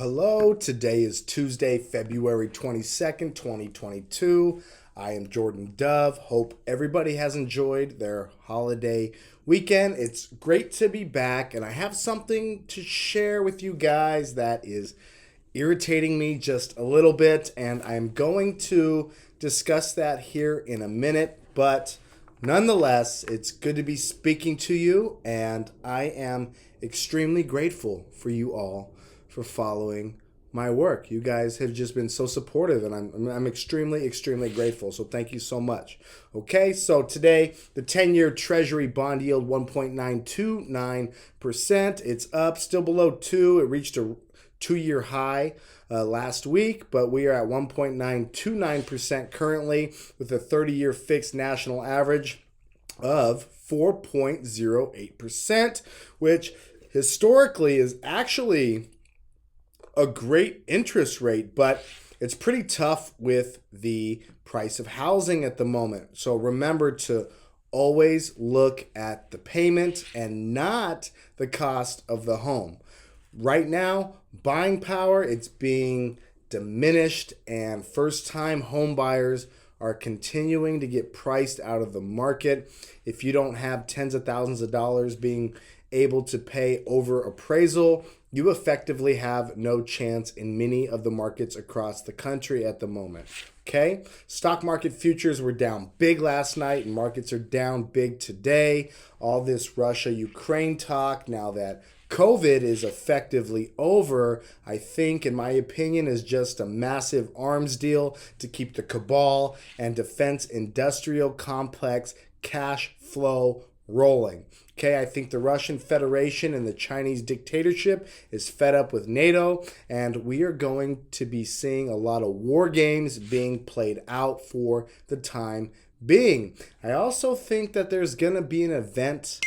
Hello. Today is Tuesday, February 22nd, 2022. I am Jordan Dove. Hope everybody has enjoyed their holiday weekend. It's great to be back, and I have something to share with you guys that is irritating me just a little bit, and I'm going to discuss that here in a minute. But nonetheless, it's good to be speaking to you, and I am extremely grateful for you all for following my work. You guys have just been so supportive, and I'm extremely grateful. So thank you so much. Okay, so today the 10-year Treasury bond yield 1.929%. It's up, still below 2. It reached a 2-year high last week, but we are at 1.929% currently, with a 30-year fixed national average of 4.08%, which historically is actually a great interest rate, but it's pretty tough with the price of housing at the moment. So remember to always look at the payment and not the cost of the home. Right now, buying power, it's being diminished, and first-time home buyers are continuing to get priced out of the market. If you don't have tens of thousands of dollars being able to pay over appraisal, you effectively have no chance in many of the markets across the country at the moment. Okay? Stock market futures were down big last night, and markets are down big today. All this Russia-Ukraine talk, now that COVID is effectively over, I think, in my opinion, is just a massive arms deal to keep the cabal and defense industrial complex cash flow rolling. Okay, I think the Russian Federation and the Chinese dictatorship is fed up with NATO, and we are going to be seeing a lot of war games being played out for the time being. I also think that there's going to be an event.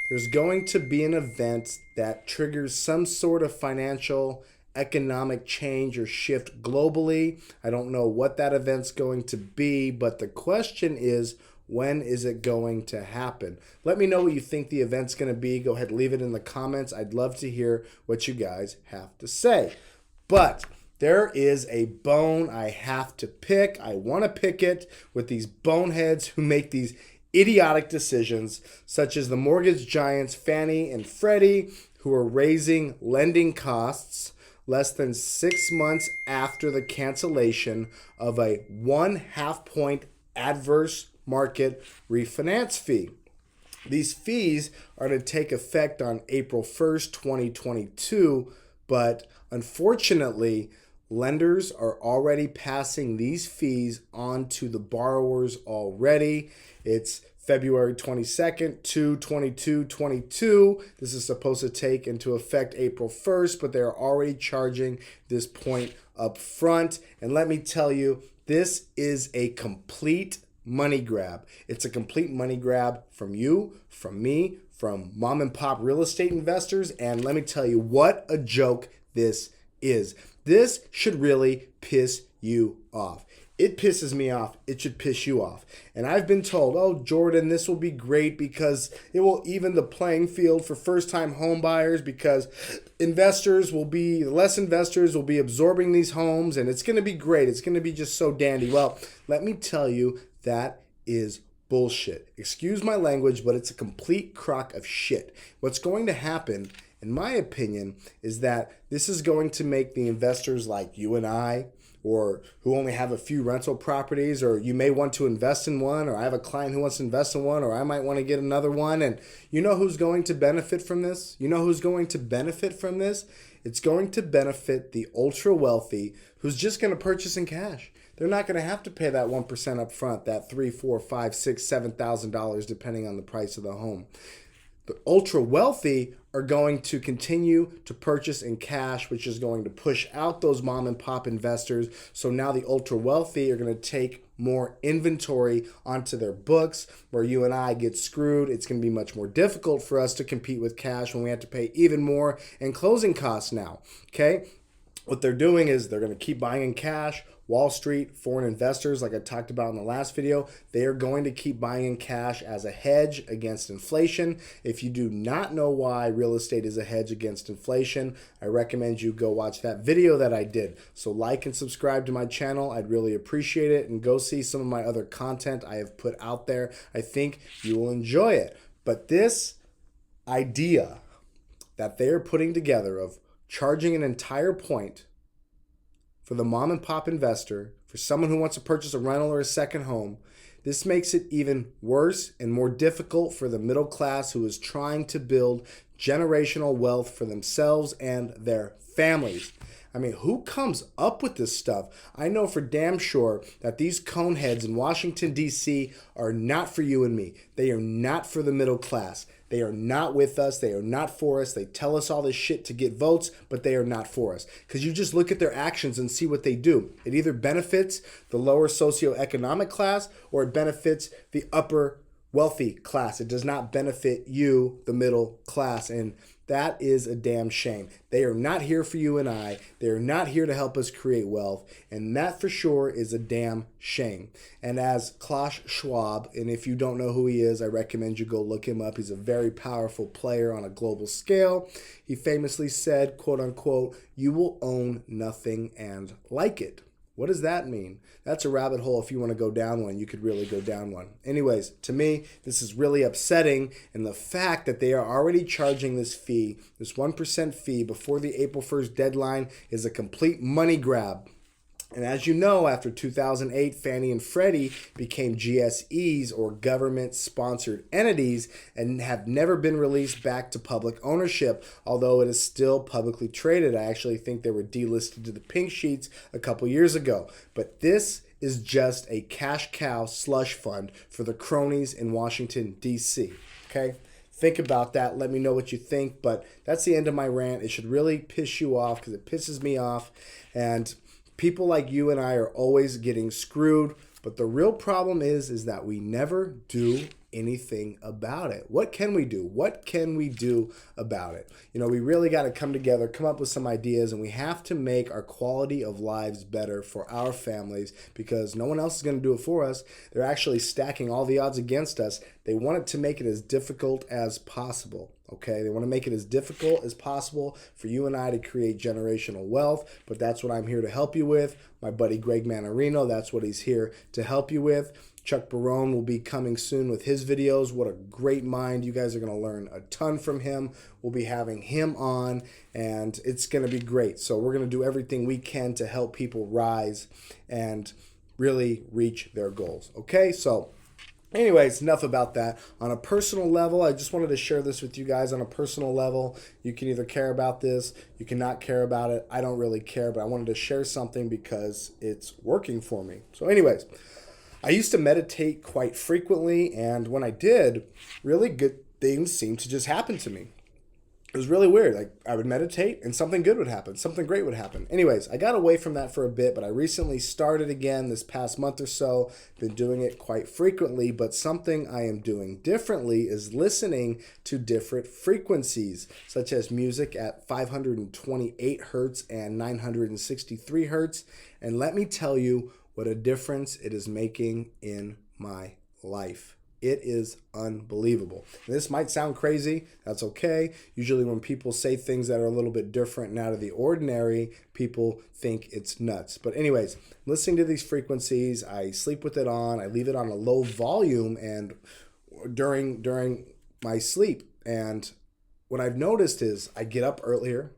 There's going to be an event that triggers some sort of financial, economic change or shift globally. I don't know what that event's going to be, but the question is, when is it going to happen? Let me know what you think the event's going to be. Go ahead, leave it in the comments. I'd love to hear what you guys have to say. But there is a bone I have to pick. I want to pick it with these boneheads who make these idiotic decisions, such as the mortgage giants Fannie and Freddie, who are raising lending costs less than 6 months after the cancellation of a 1/2 point adverse market refinance fee. These fees are to take effect on April 1st, 2022, but unfortunately, lenders are already passing these fees on to the borrowers already. It's February 22nd, 22/22. This is supposed to take into effect April 1st, but they're already charging this point up front. And let me tell you, this is a complete money grab. It's a complete money grab from you, from me, from mom and pop real estate investors. And let me tell you what a joke this is. This should really piss you off. It pisses me off. It should piss you off. And I've been told, oh, Jordan, this will be great because it will even the playing field for first-time home buyers, because less investors will be absorbing these homes, and it's going to be great. It's going to be just so dandy. Well, let me tell you, that is bullshit. Excuse my language, but it's a complete crock of shit. What's going to happen, in my opinion, is that this is going to make the investors like you and I, or who only have a few rental properties, or you may want to invest in one, or I have a client who wants to invest in one, or I might want to get another one. And you know who's going to benefit from this? You know who's going to benefit from this? It's going to benefit the ultra wealthy who's just going to purchase in cash. They're not going to have to pay that 1% up front, that $3,000, $4,000, $5,000, $6,000, $7,000, depending on the price of the home. The ultra wealthy are going to continue to purchase in cash, which is going to push out those mom and pop investors. So now the ultra wealthy are going to take more inventory onto their books, where you and I get screwed. It's going to be much more difficult for us to compete with cash when we have to pay even more in closing costs now. Okay? what they're doing is they're going to keep buying in cash. Wall Street, foreign investors, like I talked about in the last video, they are going to keep buying in cash as a hedge against inflation. If you do not know why real estate is a hedge against inflation, I recommend you go watch that video that I did. So like and subscribe to my channel. I'd really appreciate it. And go see some of my other content I have put out there. I think you will enjoy it. But this idea that they're putting together of charging an entire point for the mom and pop investor, for someone who wants to purchase a rental or a second home, this makes it even worse and more difficult for the middle class who is trying to build generational wealth for themselves and their families. I mean, who comes up with this stuff? I know for damn sure that these coneheads in Washington, D.C. are not for you and me. They are not for the middle class. They are not with us. They are not for us. They tell us all this shit to get votes, but they are not for us. Because you just look at their actions and see what they do. It either benefits the lower socioeconomic class or it benefits the upper wealthy class. It does not benefit you, the middle class. And that is a damn shame. They are not here for you and I. They are not here to help us create wealth. And that for sure is a damn shame. And as Klaus Schwab, and if you don't know who he is, I recommend you go look him up. He's a very powerful player on a global scale. He famously said, quote unquote, "You will own nothing and like it." What does that mean? That's a rabbit hole. If you want to go down one, you could really go down one. Anyways, to me, this is really upsetting. And the fact that they are already charging this fee, this 1% fee before the April 1st deadline, is a complete money grab. And as you know, after 2008, Fannie and Freddie became GSEs, or government-sponsored entities, and have never been released back to public ownership, although it is still publicly traded. I actually think they were delisted to the pink sheets a couple years ago. But this is just a cash cow slush fund for the cronies in Washington, D.C., okay? Think about that. Let me know what you think. But that's the end of my rant. It should really piss you off because it pisses me off. And people like you and I are always getting screwed, but the real problem is that we never do anything about it. What can we do? What can we do about it? You know, we really got to come together, come up with some ideas, and we have to make our quality of lives better for our families because no one else is going to do it for us. They're actually stacking all the odds against us. They want it to make it as difficult as possible. Okay, they want to make it as difficult as possible for you and I to create generational wealth, but that's what I'm here to help you with. My buddy Greg Manarino, that's what he's here to help you with. Chuck Barone will be coming soon with his videos. What a great mind. You guys are going to learn a ton from him. We'll be having him on, and it's going to be great. So we're going to do everything we can to help people rise and really reach their goals. Okay, so anyways, enough about that. On a personal level, I just wanted to share this with you guys. On a personal level, you can either care about this, you cannot care about it. I don't really care, but I wanted to share something because it's working for me. So anyways, I used to meditate quite frequently, and when I did, really good things seemed to just happen to me. It was really weird. Like, I would meditate and something good would happen. Something great would happen. Anyways, I got away from that for a bit, but I recently started again this past month or so. Been doing it quite frequently, but something I am doing differently is listening to different frequencies, such as music at 528 hertz and 963 hertz. And let me tell you what a difference it is making in my life. It is unbelievable. This might sound crazy. That's okay. Usually when people say things that are a little bit different and out of the ordinary, people think it's nuts. But anyways, listening to these frequencies, I sleep with it on. I leave it on a low volume and during my sleep. And what I've noticed is I get up earlier.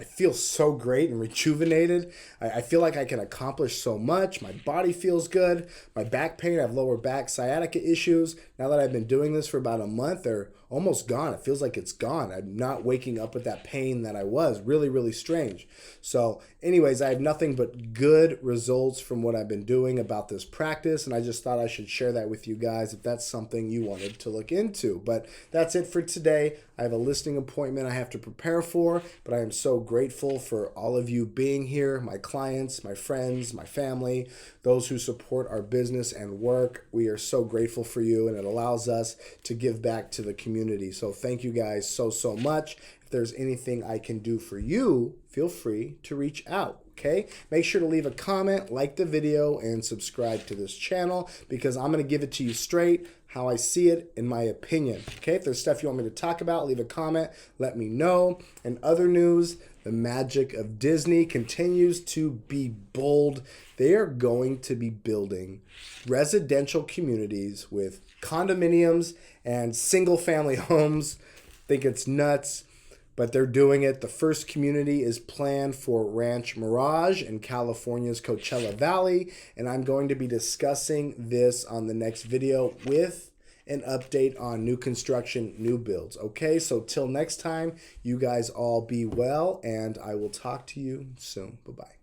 I feel so great and rejuvenated. I feel like I can accomplish so much. My body feels good. My back pain, I have lower back sciatica issues. Now that I've been doing this for about a month, they're almost gone. It feels like it's gone. I'm not waking up with that pain that I was. Really, really strange. So anyways, I have nothing but good results from what I've been doing about this practice, and I just thought I should share that with you guys if that's something you wanted to look into. But that's it for today. I have a listing appointment I have to prepare for, but I am so grateful for all of you being here, my clients, my friends, my family, those who support our business and work. We are so grateful for you, and it allows us to give back to the community. So thank you guys so much. If there's anything I can do for you, feel free to reach out. Okay, make sure to leave a comment, like the video, and subscribe to this channel because I'm going to give it to you straight, how I see it, in my opinion. Okay, if there's stuff you want me to talk about, leave a comment, let me know. And other news, the magic of Disney continues to be bold. They are going to be building residential communities with condominiums and single-family homes. I think it's nuts, but they're doing it. The first community is planned for Ranch Mirage in California's Coachella Valley, and I'm going to be discussing this on the next video with an update on new construction, new builds. Okay, so till next time, you guys all be well, and I will talk to you soon. Bye-bye.